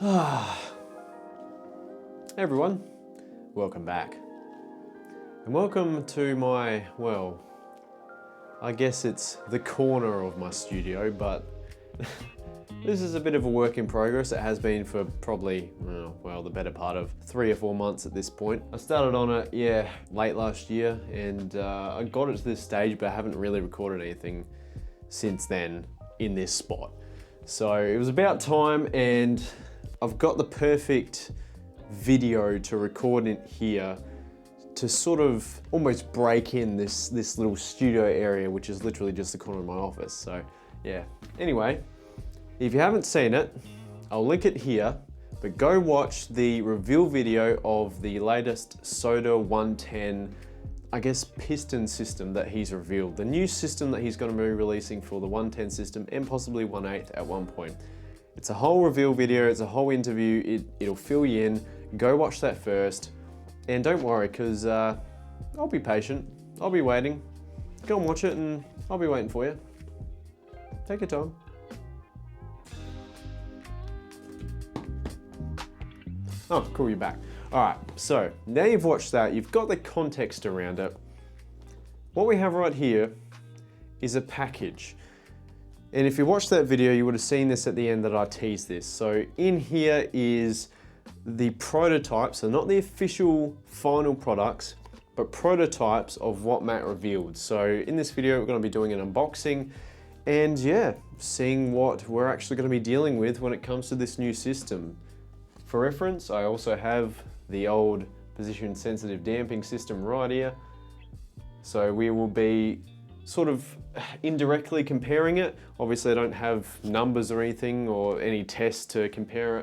Hey everyone, welcome back. And welcome to my, well, I guess it's the corner of my studio, but this is a bit of a work in progress. It has been for probably, well, the better part of 3 or 4 months at this point. I started on it, late last year, and I got it to this stage, but I haven't really recorded anything since then in this spot. So it was about time, and I've got the perfect video to record in here to sort of almost break in this little studio area, which is literally just the corner of my office. So yeah, anyway, if you haven't seen it, I'll link it here, but go watch the reveal video of the latest SOTA 110, I guess, piston system that he's revealed. The new system that he's going to be releasing for the 110 system and possibly 1/8 at one point. It's a whole reveal video, it's a whole interview, it'll fill you in. Go watch that first. And don't worry, because I'll be patient, I'll be waiting. Go and watch it and I'll be waiting for you. Take your time. Oh, cool, you're back. All right, so now you've watched that, you've got the context around it. What we have right here is a package. And if you watched that video, you would have seen this at the end that I teased this. So in here is the prototypes, so not the official final products, but prototypes of what Matt revealed. So in this video, we're going to be doing an unboxing and seeing what we're actually going to be dealing with when it comes to this new system. For reference, I also have the old position sensitive damping system right here. So we will be sort of indirectly comparing it. Obviously I don't have numbers or anything or any tests to compare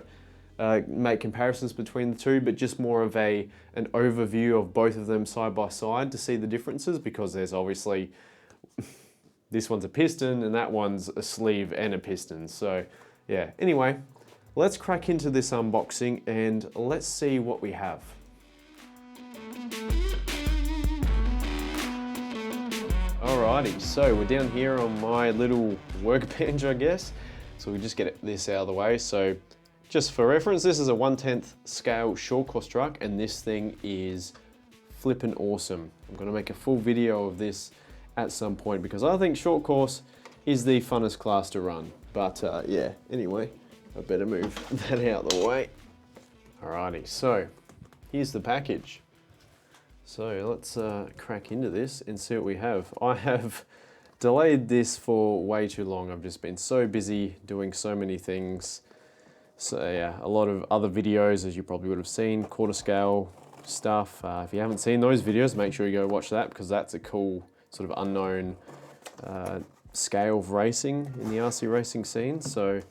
it, make comparisons between the two, but just more of an overview of both of them side by side to see the differences, because there's obviously, this one's a piston and that one's a sleeve and a piston. So yeah, anyway, let's crack into this unboxing and let's see what we have. Alrighty, so we're down here on my little workbench, I guess. So we just get this out of the way. So just for reference, this is a 1/10 scale short course truck, and this thing is flippin' awesome. I'm gonna make a full video of this at some point because I think short course is the funnest class to run. But yeah, anyway, I better move that out of the way. Alrighty, so here's the package. So let's crack into this and see what we have. I have delayed this for way too long. I've just been so busy doing so many things. So yeah, a lot of other videos, as you probably would have seen, quarter scale stuff. If you haven't seen those videos, make sure you go watch that, because that's a cool sort of unknown scale of racing in the RC racing scene. So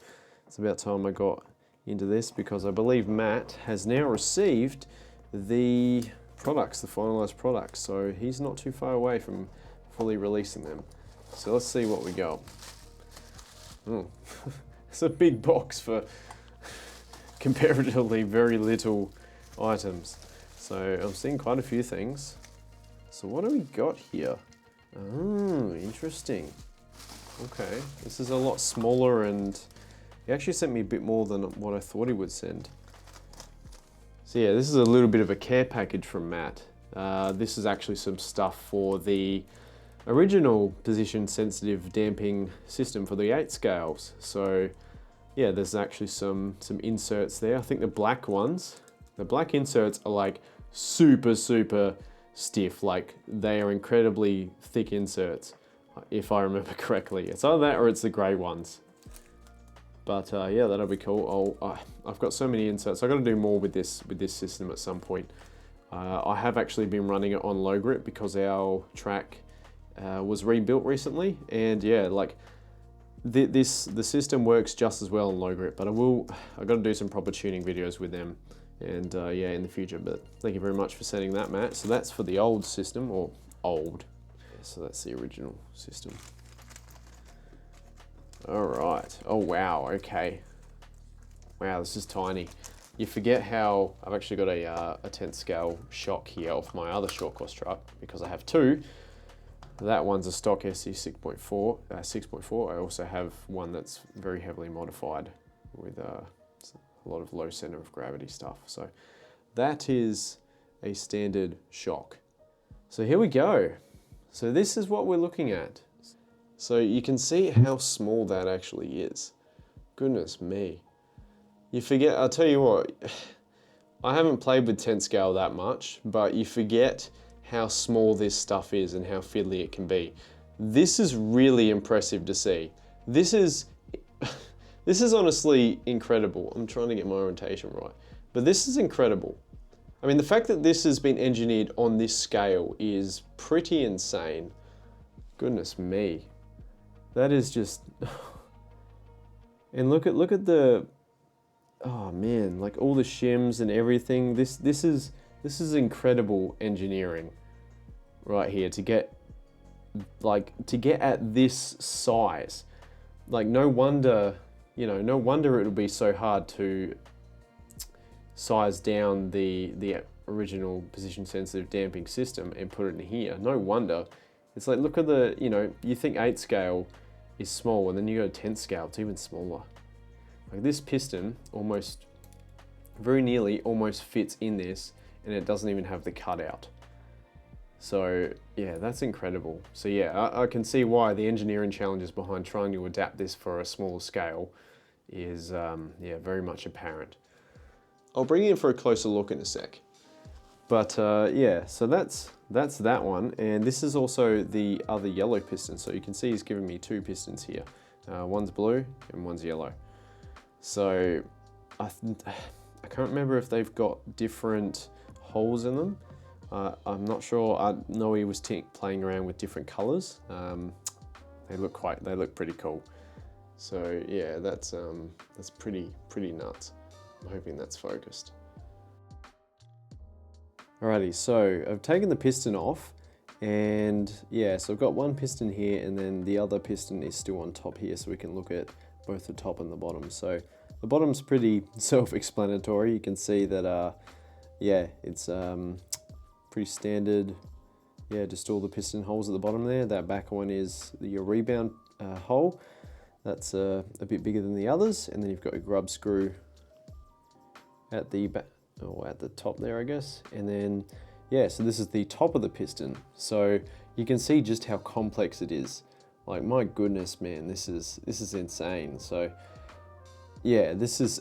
it's about time I got into this, because I believe Matt has now received the products, the finalized products, so he's not too far away from fully releasing them. So let's see what we got. It's a big box for comparatively very little items. So I'm seeing quite a few things. So what do we got here? Oh, interesting. Okay, this is a lot smaller, and he actually sent me a bit more than what I thought he would send. So yeah, this is a little bit of a care package from Matt. This is actually some stuff for the original position sensitive damping system for the 8 scales. So yeah, there's actually some inserts there. I think the black ones, the black inserts are like super stiff. Like they are incredibly thick inserts, if I remember correctly. It's either that or it's the gray ones. But yeah, that'll be cool. I've got so many inserts. I've got to do more with this system at some point. I have actually been running it on low grip because our track was rebuilt recently, and yeah, like the system works just as well on low grip. But I've got to do some proper tuning videos with them, and yeah, in the future. But thank you very much for sending that, Matt. So that's for the old system, or old. So that's the original system. All right. Oh, wow. Okay. Wow, this is tiny. You forget how I've actually got a 10th scale shock here off my other short course truck, because I have two. That one's a stock SC 6.4. I also have one that's very heavily modified with a lot of low center of gravity stuff. So that is a standard shock. So here we go. So this is what we're looking at. So you can see how small that actually is. Goodness me. You forget, I'll tell you what, I haven't played with 10 scale that much, but you forget how small this stuff is and how fiddly it can be. This is really impressive to see. This is honestly incredible. I'm trying to get my orientation right, but this is incredible. I mean, the fact that this has been engineered on this scale is pretty insane. Goodness me. That is just, and look at the, oh man, like all the shims and everything. This is incredible engineering right here to get at this size. Like no wonder, you know, no wonder it'll be so hard to size down the original position sensitive damping system and put it in here. No wonder. It's like, look at the, you know, you think 8 scale is small and then you go to 10 scale, it's even smaller. Like this piston almost, very nearly almost fits in this, and it doesn't even have the cutout. So yeah, that's incredible. So yeah, I can see why the engineering challenges behind trying to adapt this for a smaller scale is yeah, very much apparent. I'll bring you in for a closer look in a sec. But yeah, so that's that one, and this is also the other yellow piston. So you can see he's giving me 2 pistons here. One's blue and one's yellow. So I can't remember if they've got different holes in them. I'm not sure. I know he was playing around with different colors. They look pretty cool. So yeah, that's pretty nuts. I'm hoping that's focused. Alrighty, so I've taken the piston off, and yeah, so I've got one piston here, and then the other piston is still on top here, so we can look at both the top and the bottom. So the bottom's pretty self-explanatory. You can see that, yeah, it's pretty standard. Yeah, just all the piston holes at the bottom there. That back one is your rebound hole. That's a bit bigger than the others, and then you've got your grub screw at the back, or at the top there, I guess. And then, yeah, so this is the top of the piston. So you can see just how complex it is. Like, my goodness, man, this is insane. So yeah, this is,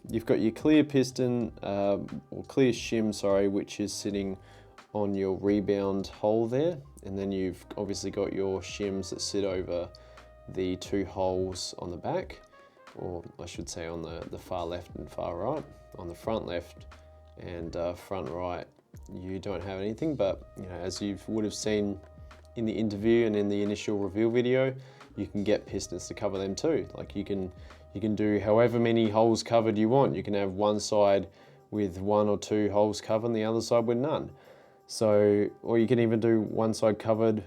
you've got your clear piston, or clear shim, sorry, which is sitting on your rebound hole there. And then you've obviously got your shims that sit over the 2 holes on the back, or I should say on the far left and far right. On the front left and front right, you don't have anything, but you know, as you would have seen in the interview and in the initial reveal video, you can get pistons to cover them too. Like you can do however many holes covered you want. You can have one side with 1 or 2 holes covered and the other side with none. So, or you can even do one side covered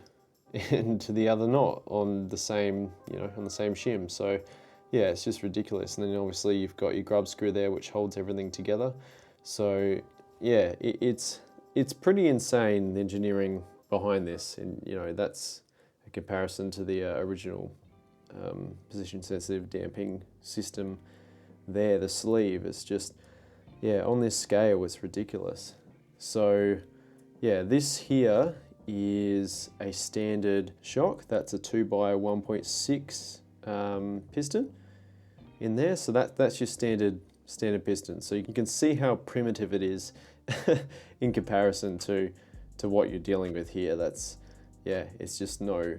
and to the other not on the same, you know, on the same shim. So yeah, it's just ridiculous. And then obviously you've got your grub screw there, which holds everything together. So yeah, it's pretty insane, the engineering behind this. And you know, that's a comparison to the original position sensitive damping system there. The sleeve is just, yeah, on this scale it's ridiculous. So yeah, this here is a standard shock. That's a 2x1.6 piston in there. So that's your standard piston. So you can see how primitive it is in comparison to what you're dealing with here. That's, yeah, it's just no,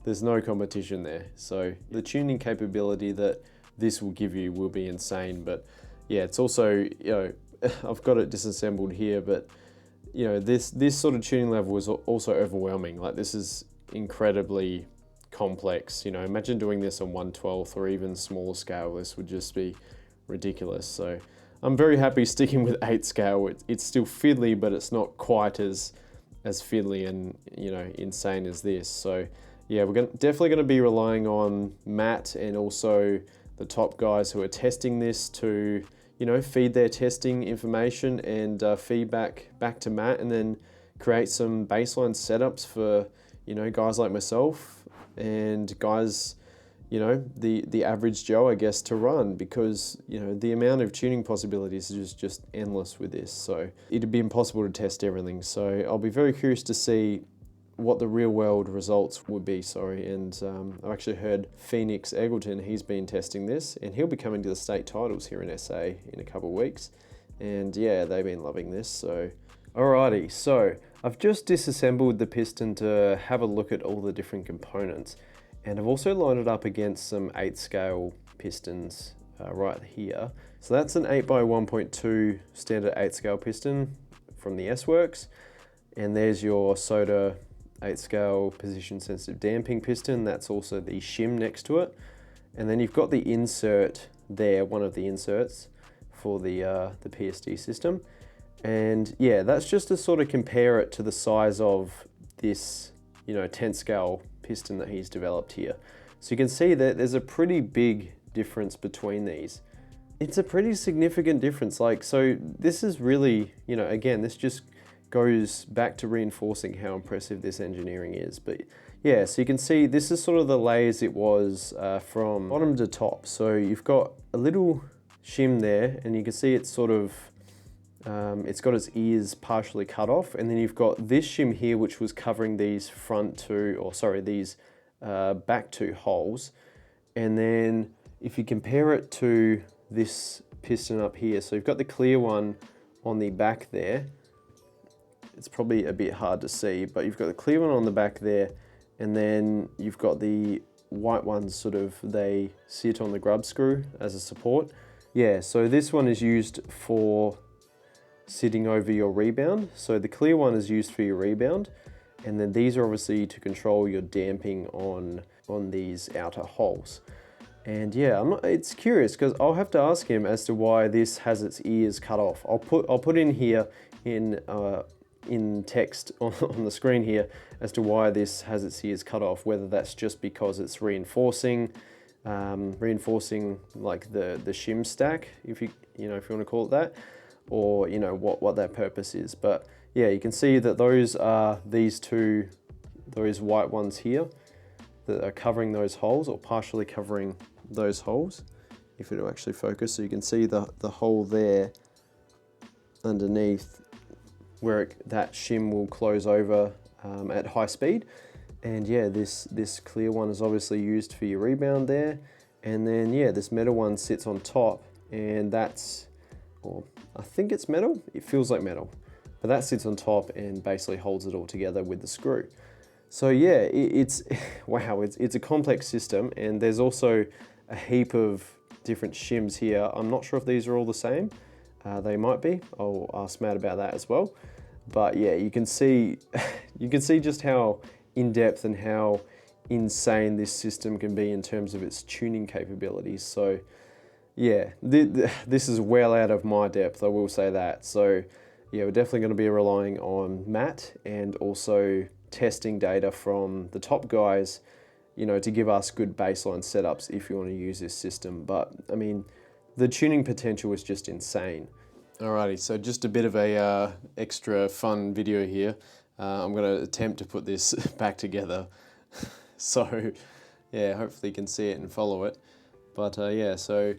there's no competition there. So the tuning capability that this will give you will be insane. But yeah, it's also, you know, I've got it disassembled here, but you know, this sort of tuning level is also overwhelming. Like, this is incredibly complex. You know, imagine doing this on 1/12 or even smaller scale. This would just be ridiculous. So I'm very happy sticking with 8 scale. It's still fiddly, but it's not quite as fiddly and, you know, insane as this. So yeah, we're definitely going to be relying on Matt and also the top guys who are testing this to, you know, feed their testing information and feedback back to Matt, and then create some baseline setups for, you know, guys like myself and guys, you know, the average Joe, I guess, to run, because, you know, the amount of tuning possibilities is just endless with this. So it'd be impossible to test everything. So I'll be very curious to see what the real world results would be, and I've actually heard Phoenix Eggleton, he's been testing this, and he'll be coming to the state titles here in SA in a couple of weeks. And yeah, they've been loving this. So alrighty, so I've just disassembled the piston to have a look at all the different components. And I've also lined it up against some 8 scale pistons right here. So that's an 8x1.2 standard 8 scale piston from the S-Works. And there's your SOTA 8 scale position sensitive damping piston. That's also the shim next to it. And then you've got the insert there, one of the inserts for the PSD system. And yeah, that's just to sort of compare it to the size of this, you know, 10 scale piston that he's developed here. So you can see that there's a pretty big difference between these. It's a pretty significant difference. Like, so this is really, you know, again, this just goes back to reinforcing how impressive this engineering is. But yeah, so you can see this is sort of the layers it was from bottom to top. So you've got a little shim there, and you can see it's sort of, it's got its ears partially cut off, and then you've got this shim here which was covering these these back 2 holes. And then if you compare it to this piston up here, so you've got the clear one on the back there. It's probably a bit hard to see, but you've got the clear one on the back there, and then you've got the white ones sort of, they sit on the grub screw as a support. Yeah, so this one is used for sitting over your rebound. So the clear one is used for your rebound, and then these are obviously to control your damping on these outer holes. And yeah, it's curious because I'll have to ask him as to why this has its ears cut off. I'll put in here in text on the screen here as to why this has its ears cut off, whether that's just because it's reinforcing like the shim stack, if you want to call it that, or you know what that purpose is. But yeah, you can see that those are those white ones here that are covering those holes, or partially covering those holes, if it'll actually focus. So you can see the hole there underneath where that shim will close over at high speed. And yeah, this clear one is obviously used for your rebound there. And then yeah, this metal one sits on top, and that's, or I think it's metal, it feels like metal, but that sits on top and basically holds it all together with the screw. So yeah, it's wow, it's a complex system, and there's also a heap of different shims here. I'm not sure if these are all the same. They might be. I'll ask Matt about that as well. But yeah, you can see just how in-depth and how insane this system can be in terms of its tuning capabilities. So yeah, this is well out of my depth, I will say that. So yeah, we're definitely going to be relying on Matt and also testing data from the top guys, you know, to give us good baseline setups if you want to use this system. But I mean, the tuning potential is just insane. Alrighty, so just a bit of a extra fun video here. I'm going to attempt to put this back together. So yeah, hopefully you can see it and follow it. But yeah, so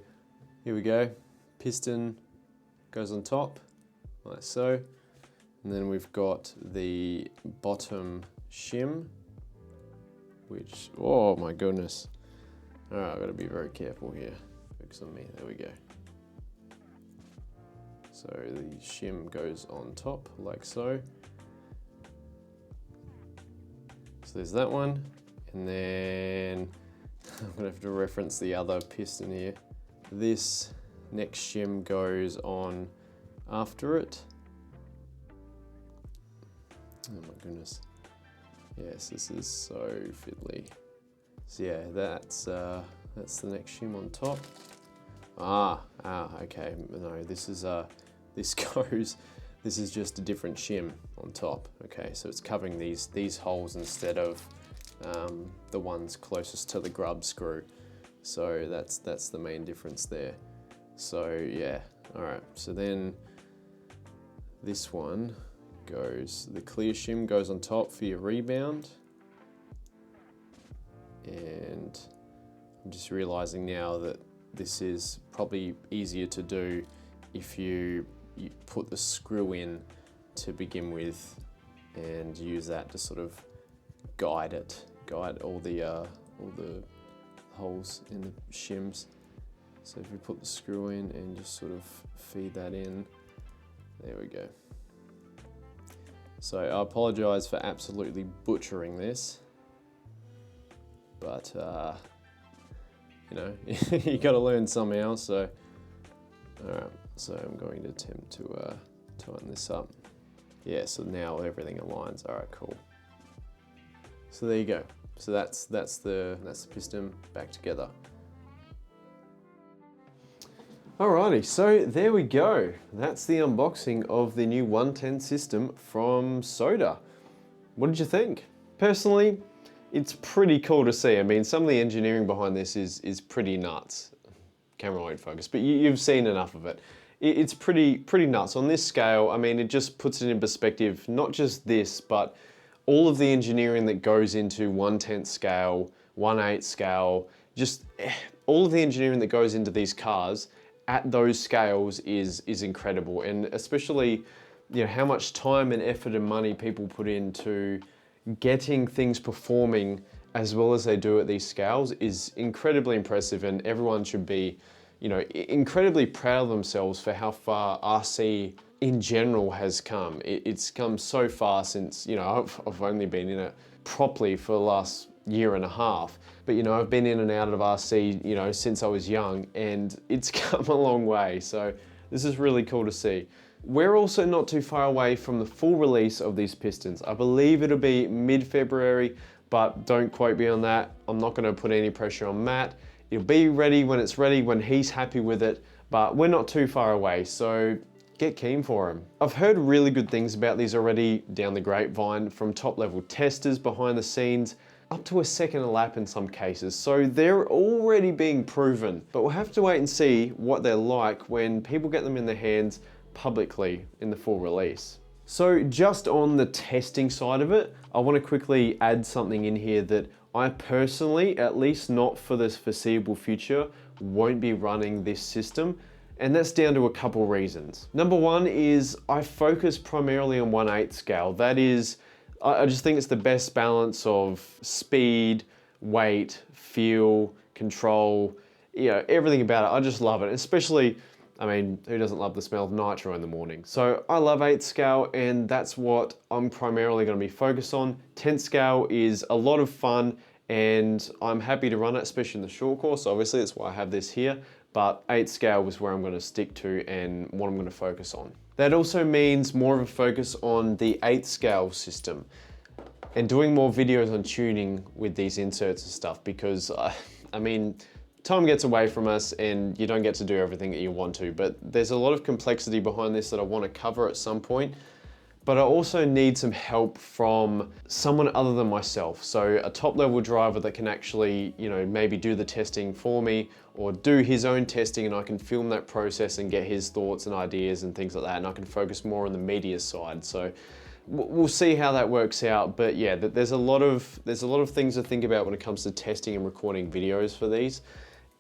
here we go. Piston goes on top, like so. And then we've got the bottom shim, which, oh my goodness. All right, I've got to be very careful here. Focus on me, there we go. So the shim goes on top, like so. So there's that one. And then I'm gonna have to reference the other piston here. This next shim goes on after it. Oh my goodness. Yes, this is so fiddly. So yeah, that's the next shim on top. Okay. No, this is this is just a different shim on top. Okay, so it's covering these holes instead of the ones closest to the grub screw. So that's the main difference there. So yeah, all right. So then this one goes, the clear shim goes on top for your rebound. And I'm just realizing now that this is probably easier to do if you put the screw in to begin with and use that to sort of guide all the holes in the shims. So if you put the screw in and just sort of feed that in, there we go. So I apologize for absolutely butchering this, but you know, you got to learn somehow. So all right, so I'm going to attempt to tighten this up. Yeah, so now everything aligns. All right, cool. So there you go. So that's the piston back together. Alrighty, so there we go. That's the unboxing of the new 110 system from SOTA. What did you think? Personally, it's pretty cool to see. I mean, some of the engineering behind this is pretty nuts. Camera won't focus, but you've seen enough of it. It's pretty nuts. On this scale, I mean, it just puts it in perspective, not just this, but all of the engineering that goes into 1/10 scale, 1/8 scale, just all of the engineering that goes into these cars at those scales is incredible. And especially, you know, how much time and effort and money people put into getting things performing as well as they do at these scales is incredibly impressive, and everyone should be, you know, incredibly proud of themselves for how far RC in general has come. It's come so far since, you know, I've only been in it properly for the last year and a half. But, you know, I've been in and out of RC, you know, since I was young, and it's come a long way. So this is really cool to see. We're also not too far away from the full release of these pistons. I believe it'll be mid-February, but don't quote me on that. I'm not gonna put any pressure on Matt. It'll be ready when it's ready, when he's happy with it, but we're not too far away, so get keen for them. I've heard really good things about these already down the grapevine from top level testers behind the scenes, up to a second a lap in some cases. So they're already being proven, but we'll have to wait and see what they're like when people get them in their hands publicly in the full release. So just on the testing side of it, I want to quickly add something in here that I personally, at least not for this foreseeable future, won't be running this system. And that's down to a couple reasons. Number one is I focus primarily on 1/8 scale. That is, I just think it's the best balance of speed, weight, feel, control, you know, everything about it. I just love it. Especially, I mean, who doesn't love the smell of nitro in the morning? So I love 8 scale, and that's what I'm primarily gonna be focused on. 10 scale is a lot of fun, and I'm happy to run it, especially in the short course. Obviously, that's why I have this here. But 8 scale was where I'm gonna stick to and what I'm gonna focus on. That also means more of a focus on the 8 scale system and doing more videos on tuning with these inserts and stuff, because I mean, time gets away from us and you don't get to do everything that you want to, but there's a lot of complexity behind this that I want to cover at some point. But I also need some help from someone other than myself. So a top level driver that can actually, you know, maybe do the testing for me or do his own testing, and I can film that process and get his thoughts and ideas and things like that. And I can focus more on the media side. So we'll see how that works out. But yeah, there's a lot of things to think about when it comes to testing and recording videos for these.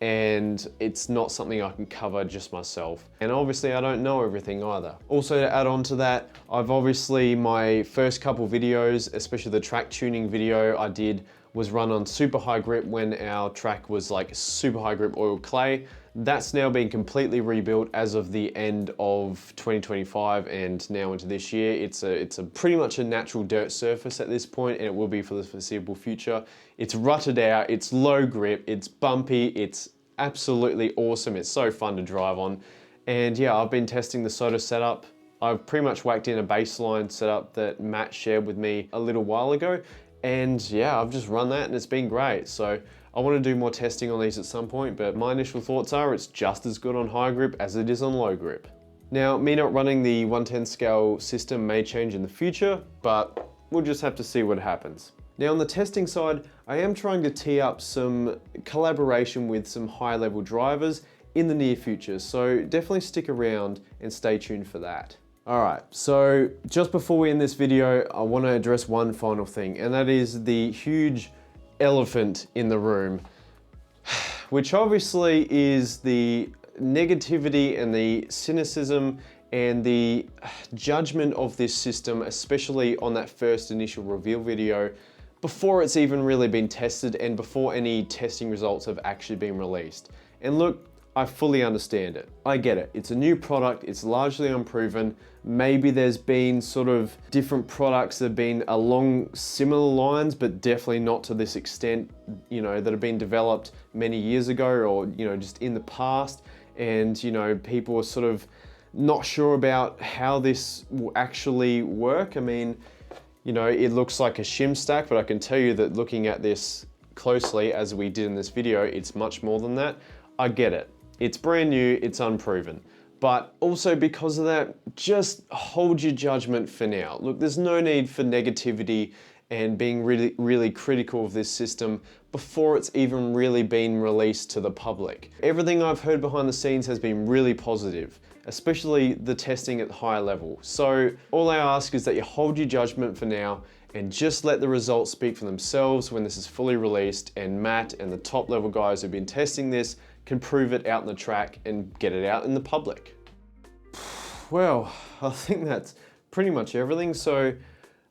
And it's not something I can cover just myself. And obviously I don't know everything either. Also, to add on to that, I've obviously, my first couple videos, especially the track tuning video I did, was run on super high grip when our track was like super high grip oil clay. That's now been completely rebuilt as of the end of 2025 and now into this year. It's a pretty much a natural dirt surface at this point, and it will be for the foreseeable future. It's rutted out, it's low grip, it's bumpy, it's absolutely awesome. It's so fun to drive on. And yeah, I've been testing the SOTA setup. I've pretty much whacked in a baseline setup that Matt shared with me a little while ago. And yeah, I've just run that and it's been great. So I want to do more testing on these at some point, but my initial thoughts are it's just as good on high grip as it is on low grip. Now, me not running the 110 scale system may change in the future, but we'll just have to see what happens. Now on the testing side, I am trying to tee up some collaboration with some high level drivers in the near future. So definitely stick around and stay tuned for that. All right, so just before we end this video, I want to address one final thing, and that is the huge elephant in the room. which obviously is the negativity and the cynicism and the judgment of this system, especially on that first initial reveal video, before it's even really been tested and before any testing results have actually been released. And look, I fully understand it. I get it. It's a new product. It's largely unproven. Maybe there's been sort of different products that have been along similar lines, but definitely not to this extent, you know, that have been developed many years ago or, you know, just in the past. And, you know, people are sort of not sure about how this will actually work. I mean, you know, it looks like a shim stack, but I can tell you that looking at this closely, as we did in this video, it's much more than that. I get it. It's brand new, it's unproven. But also because of that, just hold your judgment for now. Look, there's no need for negativity and being really critical of this system before it's even really been released to the public. Everything I've heard behind the scenes has been really positive, especially the testing at the higher level. So all I ask is that you hold your judgment for now and just let the results speak for themselves when this is fully released and Matt and the top level guys who've been testing this can prove it out in the track and get it out in the public. Well, I think that's pretty much everything. So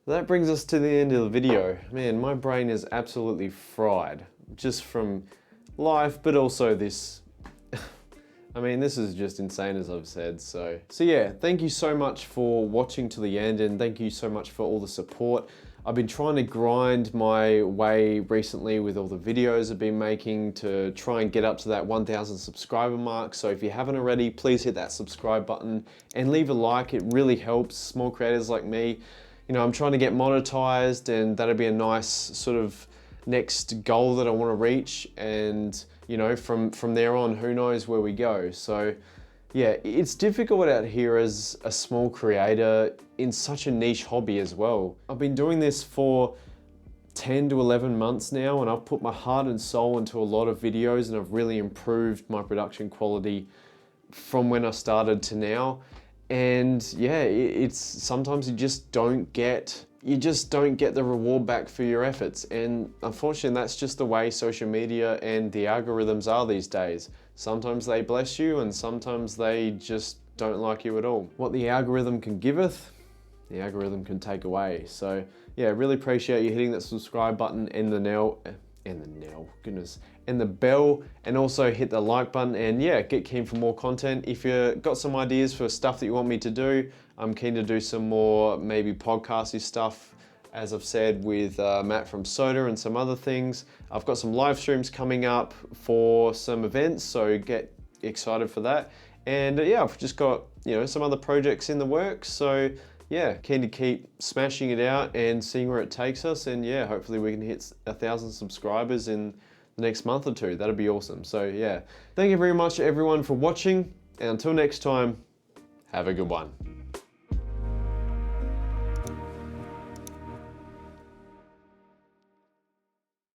that brings us to the end of the video. Man, my brain is absolutely fried just from life, but also this. I mean, this is just insane, as I've said. So yeah, thank you so much for watching to the end, and thank you so much for all the support. I've been trying to grind my way recently with all the videos I've been making to try and get up to that 1,000 subscriber mark. So if you haven't already, please hit that subscribe button and leave a like. It really helps small creators like me. You know, I'm trying to get monetized, and that'll be a nice sort of next goal that I want to reach. And you know, from there on, who knows where we go. So yeah, it's difficult out here as a small creator in such a niche hobby as well. I've been doing this for 10 to 11 months now, and I've put my heart and soul into a lot of videos, and I've really improved my production quality from when I started to now. And yeah, it's sometimes you just don't get the reward back for your efforts. And unfortunately, that's just the way social media and the algorithms are these days. Sometimes they bless you and sometimes they just don't like you at all. What the algorithm can giveth, the algorithm can take away. So yeah, really appreciate you hitting that subscribe button and the bell, and also hit the like button, and yeah, get keen for more content. If you've got some ideas for stuff that you want me to do, I'm keen to do some more maybe podcasty stuff, as I've said, with Matt from SOTA and some other things. I've got some live streams coming up for some events, so get excited for that. And yeah, I've just got, you know, some other projects in the works. So yeah, keen to keep smashing it out and seeing where it takes us. And yeah, hopefully we can hit 1,000 subscribers in the next month or two. That'd be awesome. So yeah, thank you very much everyone for watching. And until next time, have a good one.